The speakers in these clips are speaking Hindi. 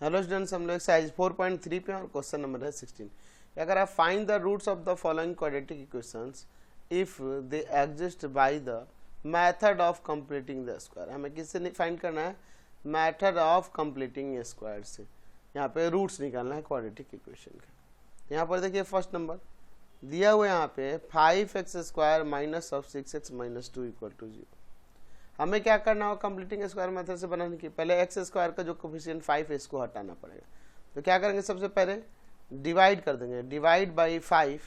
हेलो स्टूडेंट्स, हम लोग एक्सरसाइज 4.3 पे और क्वेश्चन नंबर है 16। अगर आप find the roots of the following quadratic equations if they exist by the method of completing the square. हमें किससे फाइंड करना है? मेथड ऑफ कंप्लीटिंग स्क्वायर से। यहाँ पे रूट्स निकालना है क्वाड्रेटिक इक्वेशन का। यहाँ पर देखिए फर्स्ट नंबर दिया हुआ यहाँ पे 5x square minus of 6x minus 2 equal to 0। हमें क्या करना होगा? कंप्लीटिंग स्क्वायर मेथड से बनाने की पहले एक्स स्क्वायर का जो कोफिशिएंट 5 है इसको हटाना पड़ेगा। तो क्या करेंगे? सबसे पहले डिवाइड कर देंगे, divide by 5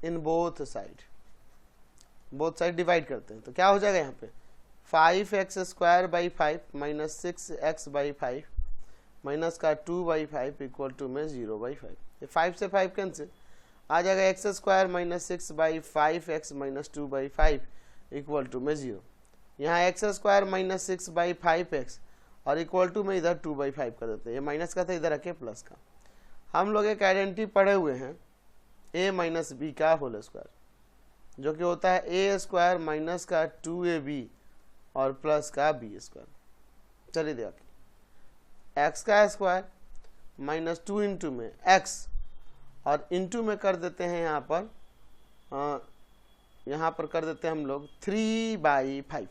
in both side. Both side divide करते हैं तो क्या हो जाएगा यहाँ पे 5x square by 5 minus 6x by 5 minus का 2/5 इक्वल टू में 0/5। ये 5 से 5 कैंसिल आ जाएगा x square minus 6/5x minus 2/5 equal to में 0। यहाँ एक्स स्क्वायर माइनस 6/5x और इक्वल टू में इधर 2/5 कर देते हैं। ये माइनस का था, इधर रखे प्लस का। हम लोग एक आइडेंटिटी पढ़े हुए हैं a माइनस बी का होल स्क्वायर, जो कि होता है a स्क्वायर माइनस का 2ab और प्लस का b स्क्वायर। चलिए देखिए x का स्क्वायर माइनस 2 इंटू में x और इंटू में कर देते हैं यहाँ पर कर देते हैं हम लोग 3/5।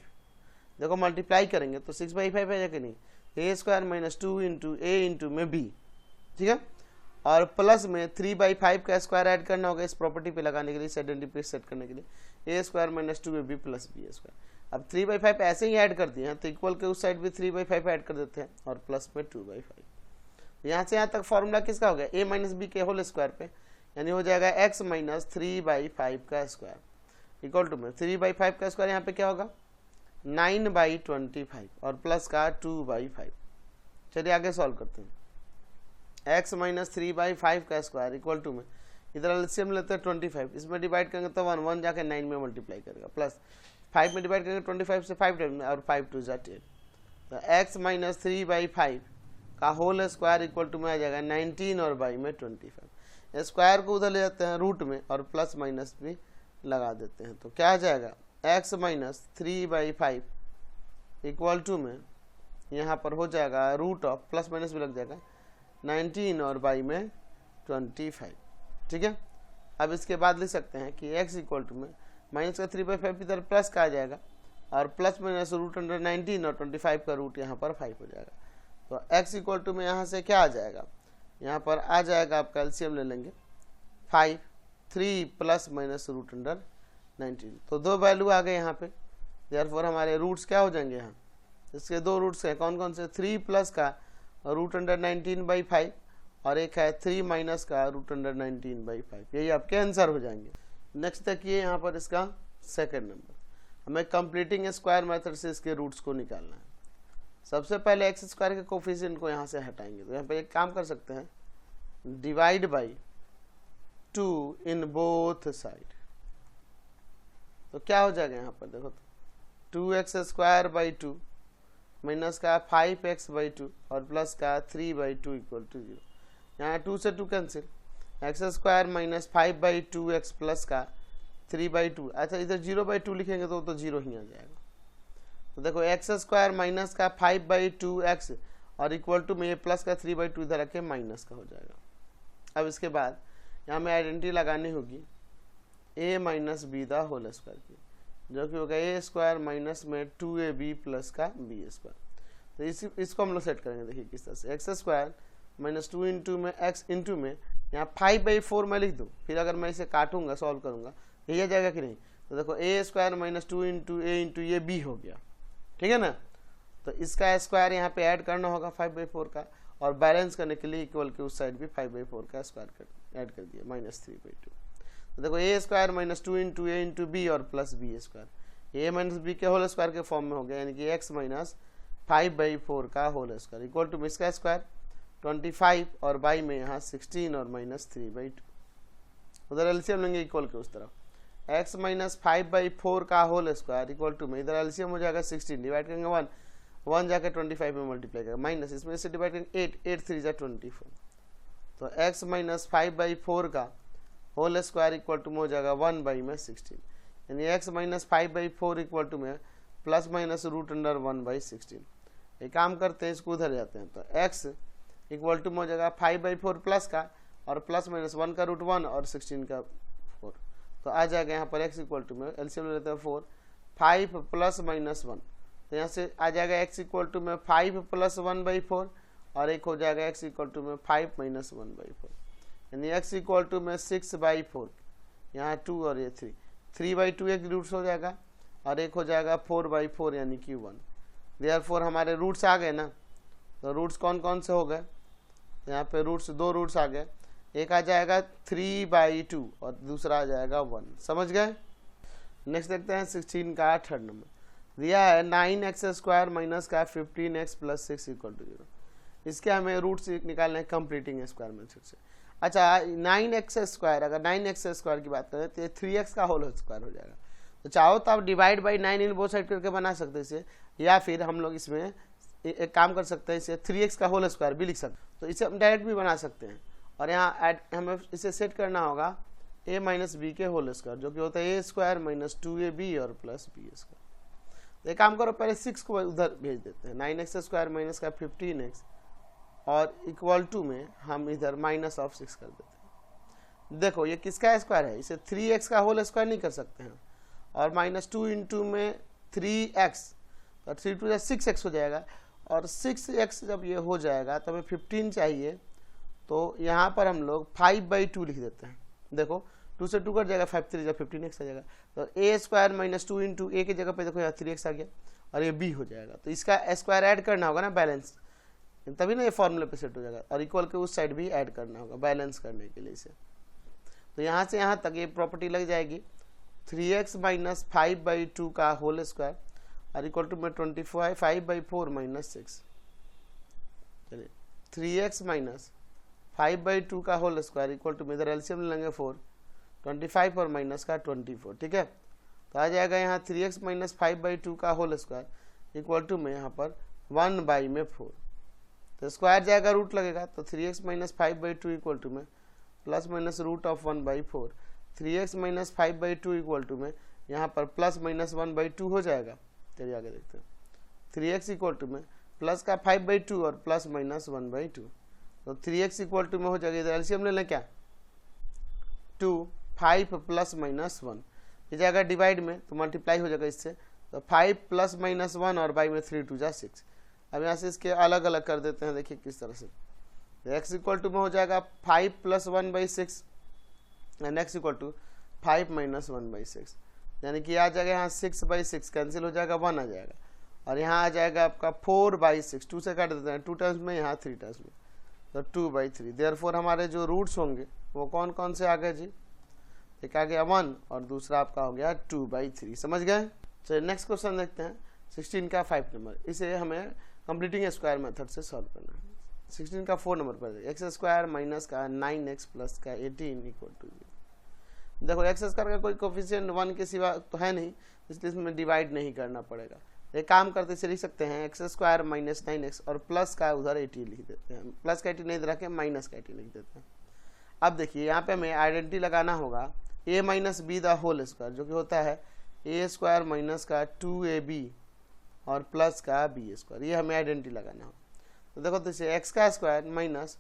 देखो मल्टीप्लाई करेंगे तो 6/5 है या कि नहीं? a square minus 2 into a into में b, ठीक है। और प्लस में 3/5 का स्क्वायर ऐड करना होगा इस प्रॉपर्टी पे लगाने के लिए, इस आइडेंटिटी पे सेट करने के लिए। a square minus 2ab plus b square. अब 3/5 ऐसे ही ऐड कर दिए हैं तो इक्वल के उस साइड भी 3/5 ऐड कर देते हैं और प्लस में 2/5। यहाँ से यहाँ तक फॉर्मूला किसका हो गया? a माइनस बी के होल स्क्वायर पे, यानी हो जाएगा x माइनस 3/5 का स्क्वायर इक्वल टू में 3/5 का स्क्वायर यहाँ पे क्या होगा 9/25 और प्लस का 2/5। चलिए आगे सॉल्व करते हैं। x माइनस 3/5 का स्क्वायर इक्वल टू में इधर एलसीएम लेते हैं 25, इसमें डिवाइड करेंगे तो 1 जाके 9 में मल्टीप्लाई करेगा, प्लस 5 में डिवाइड करेंगे 25 से 5 टाइम और 5 2 जा 10। तो x माइनस 3/5 का होल स्क्वायर इक्वल टू में आ जाएगा 19 और बाई में 25। स्क्वायर को उधर ले जाते हैं रूट में और प्लस माइनस भी लगा देते हैं तो क्या आ जाएगा x माइनस 3/5 इक्वल टू में यहाँ पर हो जाएगा रूट ऑफ प्लस माइनस भी लग जाएगा 19 और बाई में 25, ठीक है। अब इसके बाद लिख सकते हैं कि x इक्वल टू में माइनस का 3/5 इधर प्लस का आ जाएगा और प्लस माइनस रूट अंडर 19 और 25 का रूट यहाँ पर 5 हो जाएगा। तो x इक्वल टू में यहाँ से क्या आ जाएगा? यहाँ पर आ जाएगा, आप कैल्शियम ले लेंगे 5 3 प्लस माइनस रूट अंडर 19। तो दो वैल्यू आ गए यहाँ पे, देयरफॉर हमारे रूट्स क्या हो जाएंगे? यहाँ इसके दो रूट्स हैं, कौन कौन से? 3 प्लस का रूट अंडर 19/5 और एक है 3 माइनस का रूट अंडर 19/5। यही आपके आंसर हो जाएंगे। नेक्स्ट देखिए यहाँ पर इसका सेकेंड नंबर, हमें कंप्लीटिंग स्क्वायर मेथड से इसके रूट्स को निकालना है। सबसे पहले एक्स स्क्वायर के कोफिशिएंट को यहाँ से हटाएंगे तो यहाँ पर एक काम कर सकते हैं, divide by 2 in both side. तो क्या हो जाएगा यहाँ पर? देखो तो 2x स्क्वायर बाई 2 माइनस का 5x/2 और प्लस का 3/2 इक्वल टू 0। यहाँ 2 से 2 cancel, x square minus 5/2x plus का 3/2। अच्छा इधर 0/2 लिखेंगे तो 0 ही आ जाएगा। तो देखो एक्स स्क्वायर माइनस का 5/2x और इक्वल टू में ये प्लस का 3/2 इधर रखे माइनस का हो जाएगा। अब इसके बाद यहाँ में आइडेंटिटी लगानी होगी a minus b the whole square की, जो कि होगा a स्क्वायर माइनस में 2ab प्लस का b स्क्वायर। तो इसको हम लोग सेट करेंगे। देखिए किस तरह से, एक्स स्क्वायर माइनस 2 इंटू में x इंटू में यहाँ 5/4 मैं लिख दूँ, फिर अगर मैं इसे काटूंगा सॉल्व करूंगा यही आ जाएगा कि नहीं? तो देखो a square minus 2 into a into ये b हो गया, ठीक है ना। तो इसका स्क्वायर यहाँ पे ऐड करना होगा 5/4 का, और बैलेंस करने के लिए इक्वल के उस साइड भी 5/4 का स्क्वायर ऐड कर दिया माइनस 3/2। तो देखो a square minus 2 into a into b और plus b square, a minus b के होल स्क्वायर के फॉर्म में हो गया, यानी कि x माइनस 5/4 का होल स्क्वायर इक्वल टू इसका स्क्वायर 25 और बाई में यहाँ 16 और माइनस 3/2। उधर एलसीएम लेंगे इक्वल के उस तरफ, x माइनस 5/4 का होल स्क्वायर इक्वल टू में इधर एलसीएम हो जाएगा 16, डिवाइड करेंगे 1 जाकर 25 में मल्टीप्लाई करेगा, माइनस इसमें से डिवाइड करेंगे 8 3 जा 24। तो x माइनस 5/4 का होल स्क्वायर इक्वल टू में हो जाएगा 1/16, यानी x माइनस 5/4 इक्वल टू में प्लस माइनस रूट अंडर 1/16। एक काम करते हैं, इसको उधर जाते हैं तो x इक्वल टू में हो जाएगा 5/4 प्लस का और प्लस माइनस 1 का रूट 1 और 16 का 4। तो आ जाएगा यहाँ पर x इक्वल टू में एलसीएम ले लेते हैं 4, 5 प्लस माइनस 1, तो यहाँ से आ जाएगा x इक्वल टू में 5 प्लस 1/4 और एक हो जाएगा x इक्वल टू में 5 माइनस 1/4, यानी x इक्वल टू में 6/4, यहाँ 2 और ये 3/2 एक रूट्स हो जाएगा और एक हो जाएगा 4/4 यानी कि 1। देयरफॉर हमारे रूट्स आ गए ना, तो रूट्स कौन कौन से हो गए, यहाँ पे रूट्स 2 रूट्स आ गए, एक आ जाएगा 3/2 और दूसरा आ जाएगा 1। समझ गए। नेक्स्ट देखते हैं 16 का 3rd नंबर दिया है 9x² माइनस का 15x प्लस 6 इक्वल टू 0। इसके हमें रूट्स निकालने हैं कंप्लीटिंग स्क्वायर मेथड से। अच्छा 9x², अगर 9x² की बात करें तो ये 3x का होल स्क्वायर हो जाएगा। तो चाहो तो आप divide by 9 in both side करके बना सकते हैं इसे, या फिर हम लोग इसमें एक काम कर सकते हैं, इसे 3x का होल स्क्वायर भी लिख सकते हैं, तो इसे हम डायरेक्ट भी बना सकते हैं। और यहाँ ऐड हमें इसे सेट करना होगा a माइनस बी के होल स्क्वायर, जो कि होता है a² माइनस 2ab और प्लस b²। तो एक काम करो, पहले 6 को उधर भेज देते हैं, 9x² माइनस का 15x और इक्वल टू में हम इधर माइनस ऑफ 6 कर देते हैं। देखो ये किसका स्क्वायर है, इसे 3x का होल स्क्वायर नहीं कर सकते हैं, और -2 इंटू में 3x, तो 3 2 6x हो जाएगा, और 6x जब ये हो जाएगा तो हमें 15 चाहिए, तो यहाँ पर हम लोग 5/2 लिख देते हैं। देखो 2 से 2 कट जाएगा, 5 3 जब 15x आ जाएगा, तो a² माइनस 2 इंटू a की जगह पे देखो यहाँ 3x आ गया और ये b हो जाएगा। तो इसका स्क्वायर ऐड करना होगा ना बैलेंस, तभी ना ये फॉर्मूले पे सेट हो जाएगा, और इक्वल के उस साइड भी ऐड करना होगा बैलेंस करने के लिए इसे। तो यहाँ से यहाँ तक ये प्रॉपर्टी लग जाएगी 3x माइनस 5/2 का होल स्क्वायर और इक्वल टू में 5/4 माइनस 6। चलिए 3x माइनस 5/2 का होल स्क्वायर इक्वल टू में इधर एलसीएम लेंगे 4, 25 और माइनस का 24। ठीक है, तो आ जाएगा यहाँ 3x माइनस 5/2 का होल स्क्वायर इक्वल टू में यहाँ पर 1/4, तो स्क्वायर जाएगा रूट लगेगा, तो 3x माइनस 5/2 इक्वल टू में plus minus root of 1/4, 3x minus 5/2 equal to में यहाँ पर प्लस माइनस 1/2 हो जाएगा। चलिए आगे देखते हैं, 3x इक्वल टू में प्लस का 5/2 और प्लस माइनस 1/2, तो 3x इक्वल टू में हो जाएगा, इधर एलसीएम ले लें क्या 2, 5 प्लस माइनस 1, ये जाएगा डिवाइड में तो मल्टीप्लाई हो जाएगा इससे, तो 5 प्लस माइनस 1 और बाई में 3 2 6। अब यहाँ से इसके अलग अलग कर देते हैं, देखिए किस तरह से, x इक्वल टू में हो जाएगा 5 plus 1/6 and x equal to 5 minus 1/6, यानी कि आ जाएगा यहाँ 6/6 कैंसिल हो जाएगा, 1 आ जाएगा, और यहाँ आ जाएगा आपका 4/6, 2 से काट देते हैं 2 टाइम्स में, यहाँ 3 टाइम्स में, तो 2/3। देयरफॉर हमारे जो रूट्स होंगे वो कौन कौन से आ गए जी, एक आ गया 1 और दूसरा आपका हो गया 2/3। समझ गए। चलिए नेक्स्ट क्वेश्चन देखते हैं 16 का 5 नंबर, इसे हमें कंप्लीटिंग स्क्वायर मेथड से सॉल्व करना है। 16 का 4 नंबर पर x² माइनस का 9x प्लस का 18 इक्वल टू 0। देखो x² का कोई कोफिशिएंट 1 के सिवा तो है नहीं, इसलिए इसमें डिवाइड नहीं करना पड़ेगा। एक काम करते इसे लिख सकते हैं x² माइनस 9x और प्लस का उधर 18 लिख देते हैं, प्लस का 18 नहीं रख के माइनस का 18 लिख देते हैं। अब देखिए यहाँ पे हमें आइडेंटिटी लगाना होगा a minus b the whole square, जो कि होता है a² माइनस का 2ab और प्लस का b², ये हमें आइडेंटिटी लगाना होगा। तो देखो तो इसे x का स्क्वायर माइनस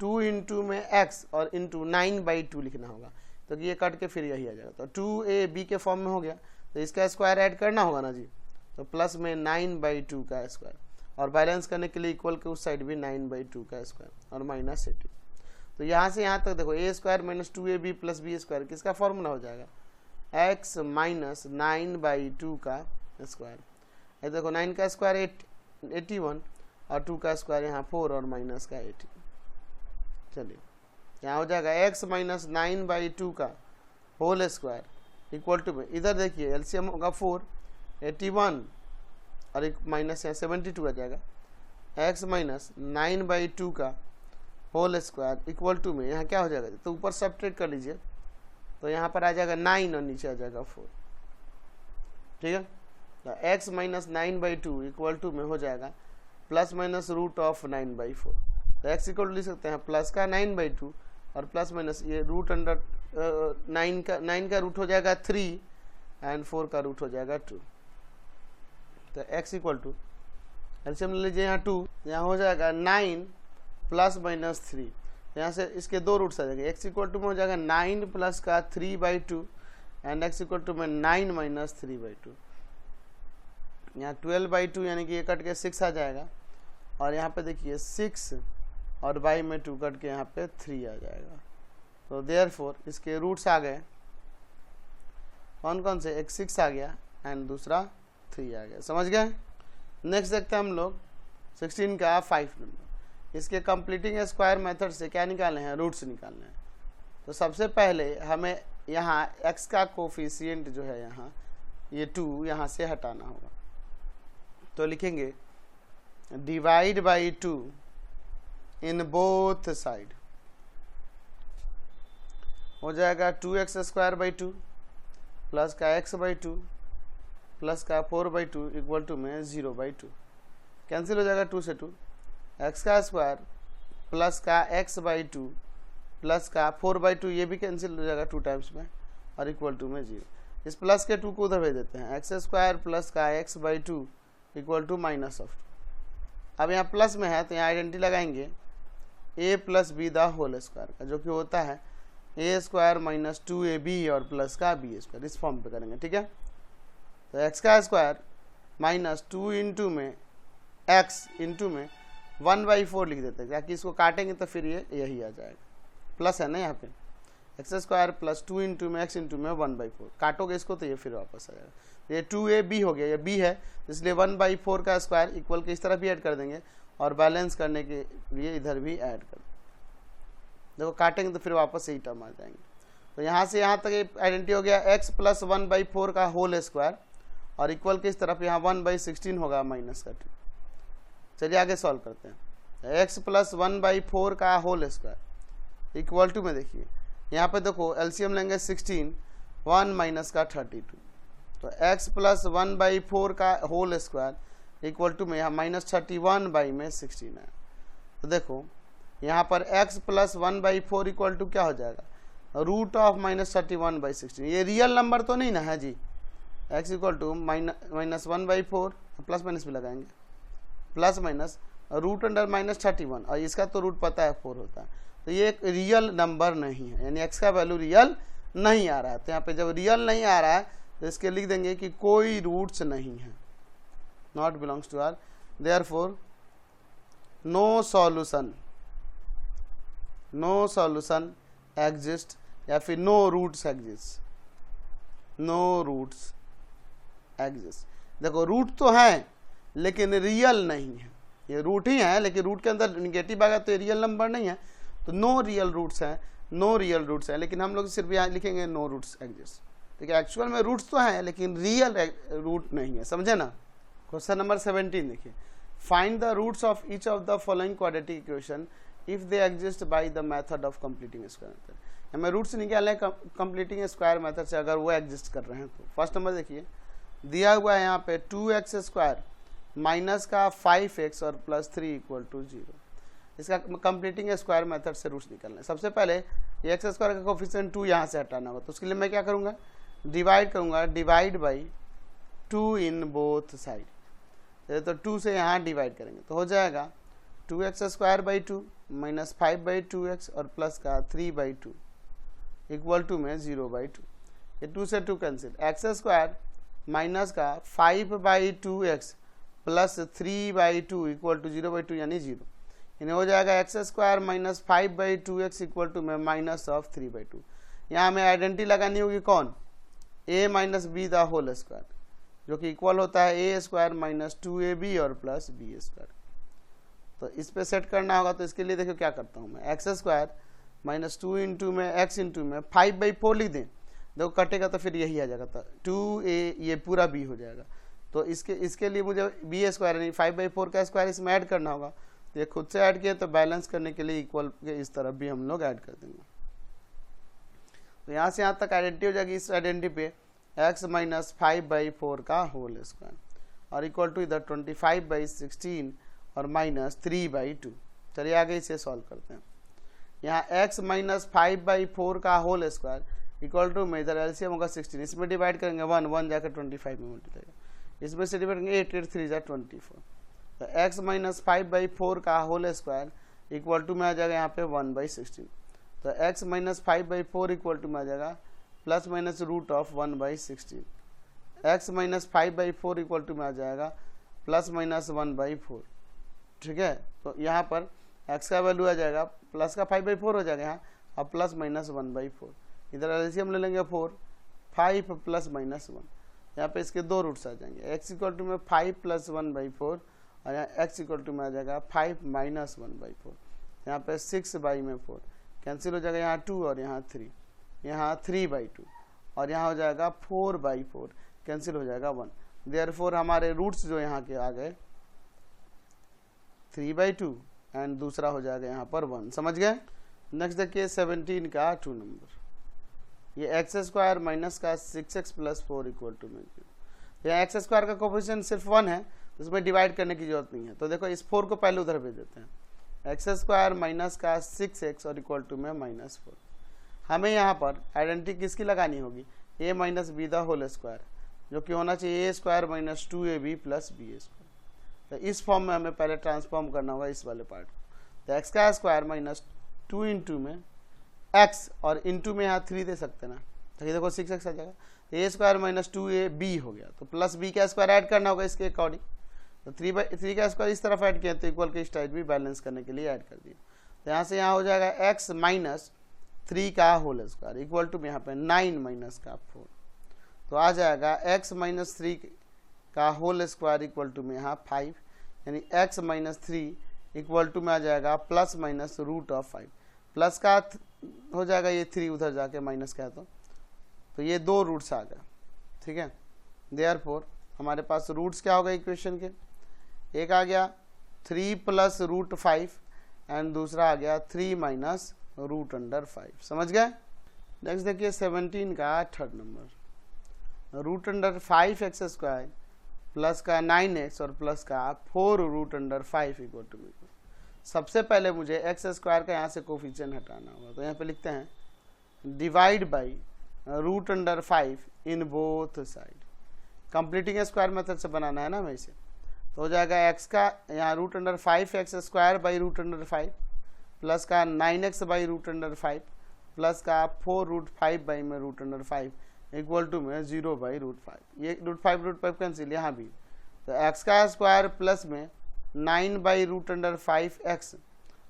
2 इंटू में x और इंटू 9/2 लिखना होगा, तो ये कट के फिर यही आ जाएगा, तो 2ab के फॉर्म में हो गया, तो इसका स्क्वायर ऐड करना होगा ना जी, तो प्लस में 9/2 का स्क्वायर, और बैलेंस करने के लिए इक्वल के उस साइड भी 9/2 का स्क्वायर और माइनस 18। तो यहाँ से यहाँ तक देखो a² minus 2ab plus b² किसका फॉर्मूला हो जाएगा, x माइनस 9/2 का स्क्वायर। देखो 9 का स्क्वायर 81 और 2 का स्क्वायर यहाँ 4 और माइनस का 18। चलिए यहाँ हो जाएगा x माइनस 9/2 का होल स्क्वायर इक्वल टू में, इधर देखिए एलसीएम होगा 4, 81 और एक माइनस यहाँ 72 आ जाएगा, x माइनस 9/2 का होल स्क्वायर इक्वल टू में यहाँ क्या हो जाएगा, तो ऊपर सब्ट्रैक्ट कर लीजिए, तो यहाँ पर आ जाएगा 9 और नीचे आ जाएगा 4। ठीक है, तो x माइनस 9/2 इक्वल टू में हो जाएगा प्लस माइनस रूट ऑफ 9/4। तो x इक्वल टू लिख सकते हैं प्लस का 9/2 और प्लस माइनस ये रूट अंडर 9 का रूट हो जाएगा 3 एंड 4 का रूट हो जाएगा 2। तो x इक्वल टू एलसीएम ले लीजिए यहाँ 2, यहाँ हो जाएगा 9 प्लस माइनस 3, यहाँ से इसके दो रूट्स आ जाएंगे, x इक्वल टू में हो जाएगा 9 प्लस का 3/2 एंड x इक्वल टू में 9 माइनस 3/2। यहाँ 12/2 यानी कि ये कट के 6 आ जाएगा, और यहाँ पे देखिए 6 और बाई में 2 कट के यहाँ पे 3 आ जाएगा। तो देयरफॉर इसके रूट्स आ गए, कौन कौन से, एक 6 आ गया एंड दूसरा 3 आ गया। समझ गए। नेक्स्ट देखते हैं हम लोग 16 का 5 नंबर। इसके कंप्लीटिंग स्क्वायर मेथड से क्या निकालने हैं, रूट्स निकालने हैं। तो सबसे पहले हमें यहाँ x का कोफिशिएंट जो है यहाँ ये 2 यहाँ से हटाना होगा। तो लिखेंगे divide by 2 in both side, हो जाएगा 2x स्क्वायर बाई 2 प्लस का x/2 प्लस का 4/2 इक्वल टू में 0/2। कैंसिल हो जाएगा 2 से 2, x का स्क्वायर प्लस का x/2 प्लस का 4/2 ये भी कैंसिल हो जाएगा 2 टाइम्स में, और इक्वल टू में 0। इस प्लस के 2 को उधर भेज देते हैं, x स्क्वायर प्लस का x/2 equal to minus of 2। अब यहाँ प्लस में है तो यहाँ आइडेंटिटी लगाएंगे a plus b the whole square का, जो कि होता है a स्क्वायर माइनस 2ab और प्लस का b स्क्वायर, इस फॉर्म पे करेंगे। ठीक है। तो x का स्क्वायर माइनस 2 इंटू में x इंटू में 1/4 लिख देते हैं, ताकि इसको काटेंगे तो फिर ये यही आ जाएगा, प्लस है ना यहाँ पे, एक्स स्क्वायर प्लस 2 इंटू में x इंटू में 1/4, काटोगे इसको तो ये फिर वापस आ जाएगा। ये 2ab हो गया, ये b है इसलिए 1/4 का स्क्वायर इक्वल के इस तरफ भी ऐड कर देंगे, और बैलेंस करने के लिए इधर भी ऐड कर देंगे। देखो काटेंगे तो फिर वापस यही टर्म आ जाएंगे। तो यहाँ से यहाँ तक आइडेंटिटी हो गया x प्लस 1/4 का होल स्क्वायर, और इक्वल के इस तरफ यहाँ 1/16 होगा माइनस का 2। चलिए आगे सॉल्व करते हैं। x प्लस 1/4 का होल स्क्वायर इक्वल टू में देखिए यहाँ पे देखो एलसीएम लेंगे 16, 1 माइनस का 32। तो x प्लस 1/4 का होल स्क्वायर इक्वल टू में यहाँ माइनस 31 बाई में 16 है। तो देखो यहाँ पर x प्लस 1/4 इक्वल टू क्या हो जाएगा, रूट ऑफ माइनस 31/16। ये रियल नंबर तो नहीं ना है जी। x equal to minus 1/4, plus minus भी लगाएंगे, plus minus root under minus 31, और इसका तो रूट पता है 4 होता है। तो ये एक रियल नंबर नहीं है, यानी x का वैल्यू रियल नहीं आ रहा है। तो यहाँ पे जब रियल नहीं आ रहा है तो इसके लिख देंगे कि कोई रूट्स नहीं है, not belongs to R, therefore no solution, no solution exist, या फिर no roots exist, no roots exist. देखो रूट तो है लेकिन रियल नहीं है, ये रूट ही है लेकिन रूट के अंदर निगेटिव आ गया तो ये रियल नंबर नहीं है। तो नो रियल रूट्स हैं, नो रियल रूट्स हैं, लेकिन हम लोग सिर्फ यहाँ लिखेंगे नो रूट्स एग्जिस्ट। देखिए एक्चुअल में रूट्स तो हैं लेकिन रियल रूट नहीं है, समझे ना। क्वेश्चन नंबर 17 देखिए, find the roots of each of the following quadratic equation if they exist by the method of completing square method. हमें रूट्स निकालने कंप्लीटिंग स्क्वायर मेथड से, अगर वो एग्जिस्ट कर रहे हैं तो। फर्स्ट नंबर देखिए दिया हुआ है यहाँ पे 2x स्क्वायर माइनस का 5x और प्लस 3 इक्वल टू 0। इसका कंप्लीटिंग स्क्वायर मेथड से रूट्स निकालना है। सबसे पहले ये x स्क्वायर का कोफिशिएंट 2 यहाँ से हटाना होगा, तो उसके लिए मैं क्या करूँगा, डिवाइड करूँगा, divide by 2 in both side. तो 2 से यहाँ डिवाइड करेंगे तो हो जाएगा 2x square by 2 minus 5/2x और प्लस का 3/2 इक्वल टू में 0/2। ये 2 से 2 कैंसिल, एक्स स्क्वायर माइनस का 5/2x प्लस 3/2 इक्वल टू 0/2 यानी 0, यानी हो जाएगा x square minus 5/2x equal to में माइनस ऑफ 3/2। यहाँ हमें आइडेंटिटी लगानी होगी कौन, a minus b the whole square, जो कि इक्वल होता है a स्क्वायर माइनस 2ab और प्लस b स्क्वायर। तो इस पे सेट करना होगा। तो इसके लिए देखो क्या करता हूँ मैं, एक्स स्क्वायर माइनस 2 इंटू में x इंटू में 5/4 लिख दें, देखो कटेगा तो फिर यही आ जाएगा, तो 2a ये पूरा b हो जाएगा। तो इसके लिए मुझे b स्क्वायर यानी 5/4 का स्क्वायर इसमें ऐड करना होगा। तो ये खुद से ऐड किया, तो बैलेंस करने के लिए इक्वल के इस तरफ भी हम लोग ऐड कर देंगे। तो यहाँ से यहाँ तक आइडेंटिटी हो जाएगी। इस आइडेंटिटी पे x माइनस 5/4 का होल स्क्वायर और इक्वल टू इधर 25/16 और माइनस 3/2। चलिए आगे इसे सॉल्व करते हैं। यहाँ x माइनस 5/4 का होल स्क्वायर इक्वल टू में इधर एलसीएम होगा 16, इसमें डिवाइड करेंगे 1 जाकर 25 में मल्टीप्लाई, इसमें से डिवाइड करेंगे 8 8 3 जा 24। तो x माइनस 5/4 का होल स्क्वायर इक्वल टू में आ जाएगा यहाँ पे 1/16। तो x माइनस 5/4 इक्वल टू में आ जाएगा plus minus root of 1/16। x minus 5/4 equal to में आ जाएगा प्लस माइनस 1/4। ठीक है, तो यहाँ पर x का वैल्यू आ जाएगा प्लस का 5/4 हो जाएगा यहाँ, अब प्लस माइनस 1/4। इधर एलसीएम ले लेंगे 4, 5 प्लस माइनस 1, यहाँ पे इसके दो रूट्स आ जाएंगे। x इक्वल टू में 5 प्लस 1/4 और यहाँ x इक्वल टू में आ जाएगा 5 माइनस 1/4। यहाँ पे 6/4 कैंसिल हो जाएगा, यहाँ 2 और यहाँ 3, यहाँ 3/2 और यहाँ हो जाएगा 4/4 कैंसिल हो जाएगा 1। देयरफॉर हमारे रूट्स जो यहाँ के आ गए 3/2 एंड दूसरा हो जाएगा यहाँ पर 1। समझ गए। नेक्स्ट देखिए 17 का 2 नंबर, ये x² माइनस का 6x प्लस 4 इक्वल टू में, यहाँ x² का कोफिशिएंट सिर्फ 1 है, तो इसमें डिवाइड करने की जरूरत नहीं है। तो देखो इस 4 को पहले उधर भेज देते हैं, x² माइनस का 6x और इक्वल टू में -4। हमें यहाँ पर आइडेंटिटी किसकी लगानी होगी, a minus b the whole square, जो कि होना चाहिए a² minus 2ab plus b²। तो इस फॉर्म में हमें पहले ट्रांसफॉर्म करना होगा इस वाले पार्ट को। तो x का स्क्वायर माइनस 2 इंटू में x और इंटू में यहाँ 3 दे सकते ना, तो ये देखो 6x आ जाएगा। a² माइनस 2ab हो गया, तो प्लस b का स्क्वायर ऐड करना होगा इसके अकॉर्डिंग। तो 3/3 का स्क्वायर इस तरफ ऐड किया, तो इक्वल के इस टाइप भी बैलेंस करने के लिए ऐड कर दिया। तो यहाँ से यहाँ हो जाएगा x माइनस 3 का होल स्क्वायर इक्वल टू में यहाँ पे 9 माइनस का 4। तो आ जाएगा x माइनस 3 का होल स्क्वायर इक्वल टू में यहाँ 5, यानी x माइनस 3 इक्वल टू में आ जाएगा plus minus root of 5। Plus का हो जाएगा ये 3 उधर जाके माइनस का, तो ये दो रूट्स आ गए। ठीक है, देयरफॉर हमारे पास रूट्स क्या होगा इक्वेशन के, एक आ गया 3 प्लस रूट 5 एंड दूसरा आ गया 3 माइनस रूट अंडर 5। समझ गए। नेक्स्ट देखिए 17 का 3rd number, root under 5x² plus का 9x और प्लस का 4 रूट अंडर 5 इक्वल टू। सबसे पहले मुझे x² का यहाँ से कोफिशिएंट हटाना होगा, तो यहाँ पे लिखते हैं divide by root under 5 in both side. Completing square method से बनाना है ना हमें इसे, तो हो जाएगा x का यहाँ root under 5x² by root under 5 plus का 9x by root under 5 plus का 4 रूट 5 बाई में रूट अंडर 5 इक्वल टू में 0 बाई रूट 5। ये रूट 5 कैंसिल यहाँ भी, तो x का स्क्वायर प्लस में 9 बाई रूट अंडर 5x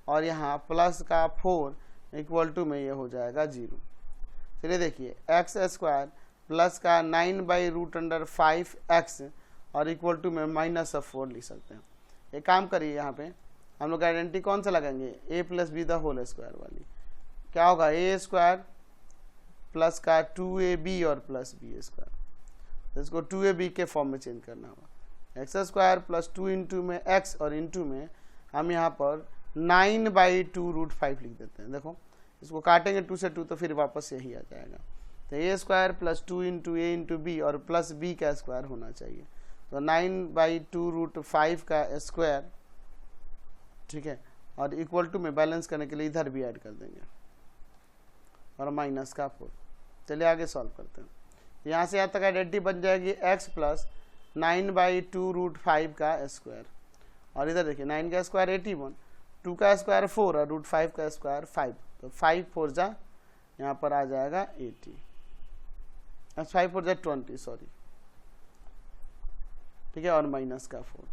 और यहाँ प्लस का 4 इक्वल टू में ये हो जाएगा 0। चलिए देखिए x² प्लस का 9 बाई रूट अंडर 5x और इक्वल टू में -4 लिख सकते हैं। एक काम करिए, यहाँ पे हम लोग आइडेंटिटी कौन सा लगाएंगे, a plus b the whole square वाली। क्या होगा, a² प्लस का 2ab और प्लस b², तो इसको 2ab के फॉर्म में चेंज करना होगा। x² प्लस 2 इंटू में x और इंटू में हम यहाँ पर 9 बाई 2 रूट 5 लिख देते हैं। देखो इसको काटेंगे 2 से 2 तो फिर वापस यही आ जाएगा। तो a² plus 2 into a into b और प्लस b का स्क्वायर होना चाहिए, तो 9 बाई 2 रूट 5 का स्क्वायर। ठीक है, और इक्वल टू में बैलेंस करने के लिए इधर भी ऐड कर देंगे और माइनस का 4। चलिए आगे सॉल्व करते हैं। यहाँ से यहाँ तक आइडेंटिटी बन जाएगी x प्लस 9 बाई 2 रूट 5 का स्क्वायर, और इधर देखिए 9 का स्क्वायर 81, 2 का स्क्वायर 4 और रूट 5 का स्क्वायर 5, तो 5 4 जा यहाँ पर आ जाएगा 80, 5 4 जा 20 सॉरी। ठीक है, और माइनस का 4,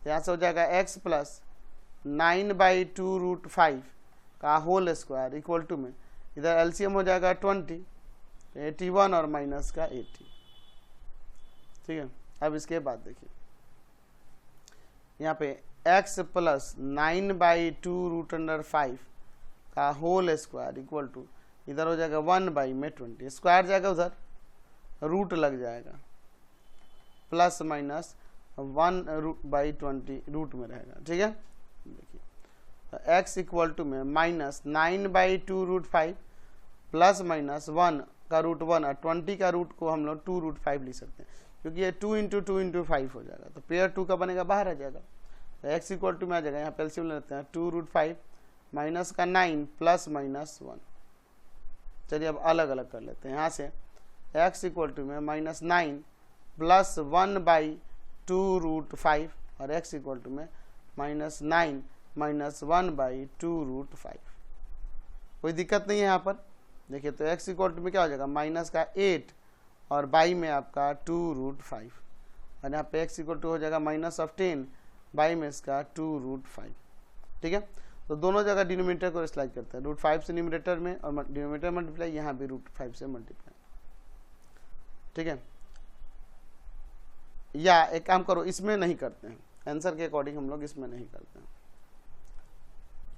यहाँ से हो जाएगा x प्लस 9 बाई 2 रूट 5 का होल स्क्वायर इक्वल टू में इधर एलसीएम हो जाएगा 20, 81 और माइनस का 80। ठीक है, अब इसके बाद देखिए यहाँ पे x plus 9 by 2 root under 5 का होल स्क्वायर इक्वल टू इधर हो जाएगा 1 बाई में 20, स्क्वायर जाएगा उधर रूट लग जाएगा, प्लस माइनस 1 बाई 20 रूट में रहेगा। ठीक है, देखिए तो x इक्वल टू में minus 9 by 2 root 5 plus minus 1 का रूट 1 और 20 का रूट को हम लोग 2 रूट 5 लिख सकते हैं, क्योंकि ये 2 इंटू 2 इंटू 5 हो जाएगा, तो पेयर 2 का बनेगा बाहर आ जाएगा। तो x इक्वल टू में आ जाएगा, यहाँ पे एलसीएम लेते हैं 2 रूट 5 माइनस का 9 प्लस माइनस 1। चलिए अब अलग अलग कर लेते हैं। यहाँ से x इक्वल टू में माइनस 9 प्लस 1 बाई 2 रूट 5 और x इक्वल टू में माइनस 9 माइनस 1/2√5। कोई दिक्कत नहीं है यहाँ पर। देखिए तो x इक्वल टू में क्या हो जाएगा, माइनस का 8 और बाई में आपका 2√5, और यहाँ पे x इक्वल टू हो जाएगा माइनस ऑफ 10 बाई में इसका 2√5। ठीक है, तो दोनों जगह डिनोमिनेटर को स्लाइड करते हैं, √5 से न्यूमरेटर में और डिनोमिनेटर मल्टीप्लाई, यहाँ भी √5 से मल्टीप्लाई। ठीक है, या एक काम करो, इसमें नहीं करते हैं, आंसर के अकॉर्डिंग हम लोग इसमें नहीं करते हैं,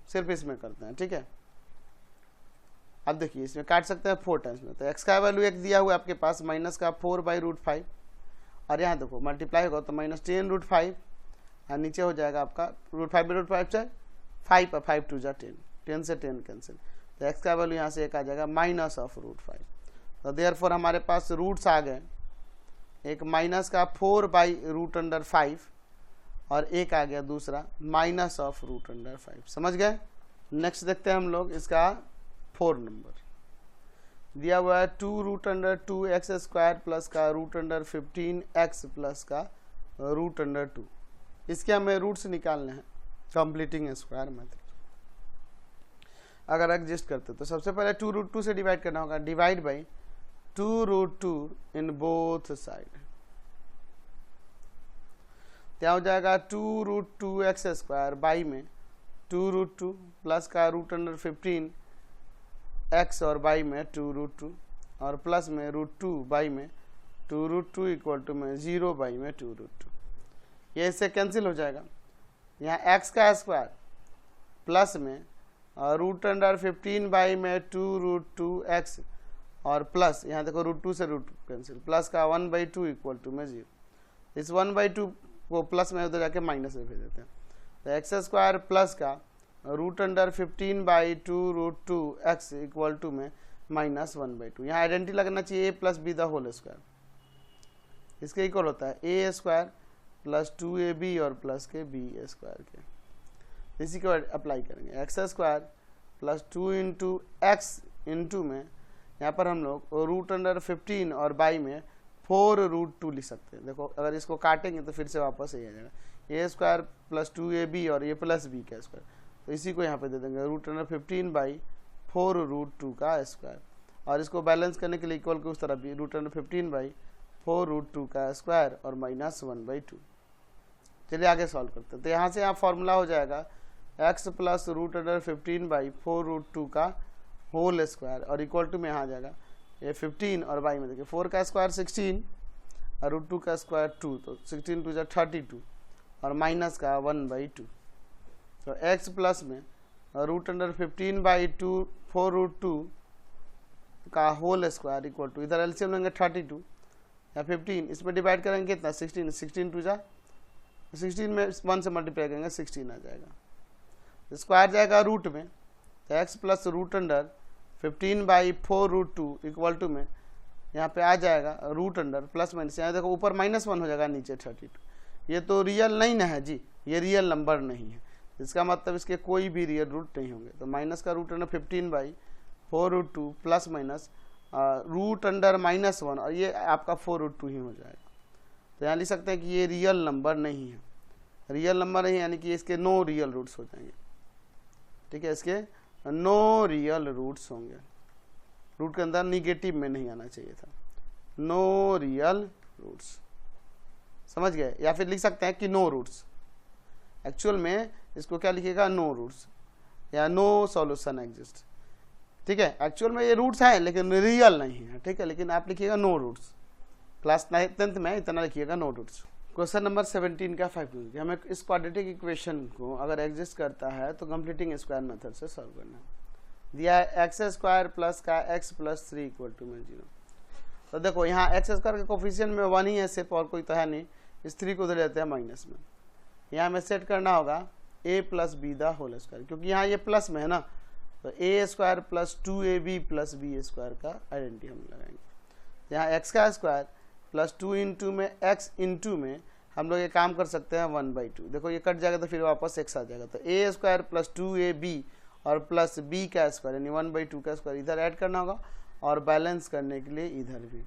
सिर्फ इसमें करते हैं। ठीक है, अब देखिए इसमें काट सकते हैं 4 टाइम्स में, तो x का वैल्यू एक दिया हुआ है आपके पास माइनस का 4/√5, और यहाँ देखो मल्टीप्लाई होगा तो माइनस 10√5, और नीचे हो जाएगा आपका √5/√5 से 5 और 5 2 10, 10 से 10 कैंसिल, तो x का वैल्यू यहाँ से एक आ जाएगा माइनस ऑफ √5। तो देयरफॉर हमारे पास रूट्स आ गए, एक माइनस का 4/√5 और एक आ गया दूसरा माइनस ऑफ √5। समझ गए। नेक्स्ट देखते हैं हम लोग इसका 4 नंबर दिया हुआ है 2√2x² प्लस का √15x प्लस का √2। इसके हमें रूट्स निकालने हैं कंप्लीटिंग स्क्वायर मेथड। अगर एडजस्ट करते तो सबसे पहले 2√2 से डिवाइड करना होगा, divide by 2√2 in both side, क्या हो जाएगा 2√2x² बाई में 2√2 प्लस का √15 x और बाई में 2√2 और प्लस में √2 बाई में 2√2 इक्वल टू में 0 बाई में 2√2। ये इससे कैंसिल हो जाएगा, यहाँ x का स्क्वायर प्लस में √15 बाई में 2√2x और प्लस यहाँ देखो √2 से √2 कैंसिल, प्लस का 1/2 इक्वल टू में 0। इस 1/2 को प्लस में उधर जाके माइनस में भेज देते हैं, तो x² प्लस का √15 बाई 2√2x इक्वल टू में माइनस 1/2। यहाँ आइडेंटिटी लगना चाहिए a plus b the whole square, इसके इक्वल होता है a² प्लस 2ab और प्लस के b² के। इसी को अप्लाई करेंगे, x² plus 2 into x into में यहाँ पर हम लोग √15 और बाई में 4√2 लिख सकते हैं। देखो अगर इसको काटेंगे तो फिर से वापस यही आ जाएगा, a² प्लस 2ab और a प्लस b का स्क्वायर, तो इसी को यहाँ पे दे देंगे √15 बाई 4√2 का स्क्वायर, और इसको बैलेंस करने के लिए इक्वल को उस तरफ भी √15 बाई 4√2 का स्क्वायर और माइनस 1/2। चलिए आगे सॉल्व करते हैं, तो यहाँ से यहाँ फॉर्मूला हो जाएगा x प्लस √15 बाई 4√2 का होल स्क्वायर और इक्वल टू में यहाँ आ जाएगा ये 15 और बाई में देखिए 4 का स्क्वायर 16 और √2 का स्क्वायर 2, तो 16 2 जा 32 और माइनस का 1/2। तो x प्लस में √15 बाई 4√2 का होल स्क्वायर इक्वल टू, इधर एलसीएम लेंगे 32 या 15, इसमें डिवाइड करेंगे कितना 16, 16 2 जा 16 में 1 से मल्टीप्लाई करेंगे 16 आ जाएगा, स्क्वायर जाएगा रूट में, तो x plus √15 by 4√2 equal to में यहाँ पे आ जाएगा √ प्लस माइनस, यहाँ देखो ऊपर -1 हो जाएगा नीचे 32। ये तो रियल नहीं ना है जी, ये रियल नंबर नहीं है, इसका मतलब इसके कोई भी रियल रूट नहीं होंगे, तो माइनस का √15 बाई 4√2 प्लस माइनस √-1 और ये आपका 4√2 ही हो जाएगा। तो यहाँ लिख सकते हैं कि ये रियल नंबर नहीं है, रियल नंबर नहीं यानी कि इसके नो रियल रूट्स हो जाएंगे। ठीक है, इसके नो रियल रूट्स होंगे, रूट के अंदर निगेटिव में नहीं आना चाहिए था, नो रियल रूट्स, समझ गए। या फिर लिख सकते हैं कि नो रूट्स, एक्चुअल में इसको क्या लिखिएगा नो रूट्स या नो सॉल्यूशन एग्जिस्ट। ठीक है, एक्चुअल में ये रूट्स हैं लेकिन रियल नहीं है। ठीक है, लेकिन आप लिखिएगा नो रूट्स, क्लास 10th में इतना लिखिएगा नो रूट्स। क्वेश्चन नंबर 17 का 5 हमें इस क्वाड्रेटिक इक्वेशन को अगर एग्जिस्ट करता है तो कंप्लीटिंग स्क्वायर मेथड से सॉल्व करना है। दिया है x² प्लस का x प्लस 3 इक्वल टू में 0। तो देखो यहाँ x² के कोफिशिएंट में 1 ही है सिर्फ, और कोई तो है नहीं, इस 3 को उधर लेते हैं माइनस में। यहाँ हमें सेट करना होगा a plus b the whole square, क्योंकि यहाँ ये प्लस में है ना, तो a² plus 2ab plus b² का आइडेंटिटी हम लगाएंगे। यहाँ x का स्क्वायर प्लस 2 इंटू में x इंटू में हम लोग ये काम कर सकते हैं 1/2। देखो ये कट जाएगा तो फिर वापस x आ जाएगा, तो a² प्लस 2ab और प्लस b का स्क्वायर यानी 1/2 का स्क्वायर इधर ऐड करना होगा, और बैलेंस करने के लिए इधर भी।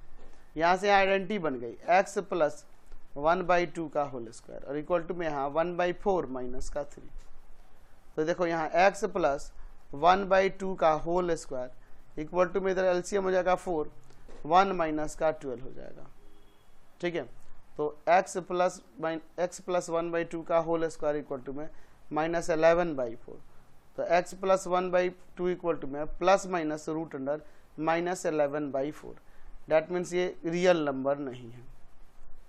यहाँ से आइडेंटिटी बन गई x प्लस 1/2 का होल स्क्वायर और इक्वल टू में यहाँ 1/4 माइनस का 3। तो देखो यहाँ x प्लस 1/2 का होल स्क्वायर इक्वल टू में इधर एलसीएम हो जाएगा 4, 1 माइनस का 12 हो जाएगा। ठीक है, तो x प्लस 1/2 का होल स्क्वायर इक्वल टू में माइनस 11/4, तो x प्लस 1/2 इक्वल टू में plus minus root under minus 11/4। That means ये रियल नंबर नहीं है,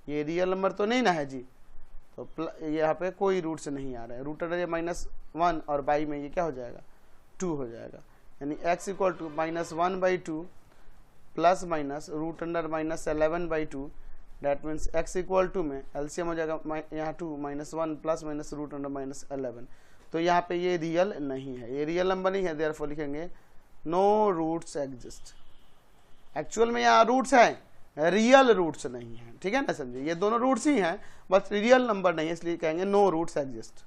ये रियल नंबर तो नहीं ना है जी, तो यहाँ पे कोई रूट्स नहीं आ रहे हैं। रूट अंडर -1 और बाई में ये क्या हो जाएगा 2 हो जाएगा, यानी x equal to -1/2 plus minus root under minus 11/2। That means x equal to में एलसीएम हो जाएगा यहाँ 2 -1 plus minus root under minus 11। तो यहाँ पे ये रियल नहीं है, ये रियल नंबर नहीं है, देयरफॉर लिखेंगे नो रूट्स एग्जिस्ट। एक्चुअल में यहाँ रूट्स हैं, रियल रूट्स नहीं है। ठीक है ना, समझिए, ये दोनों रूट्स ही हैं बस रियल नंबर नहीं है, इसलिए कहेंगे नो रूट्स एग्जिस्ट।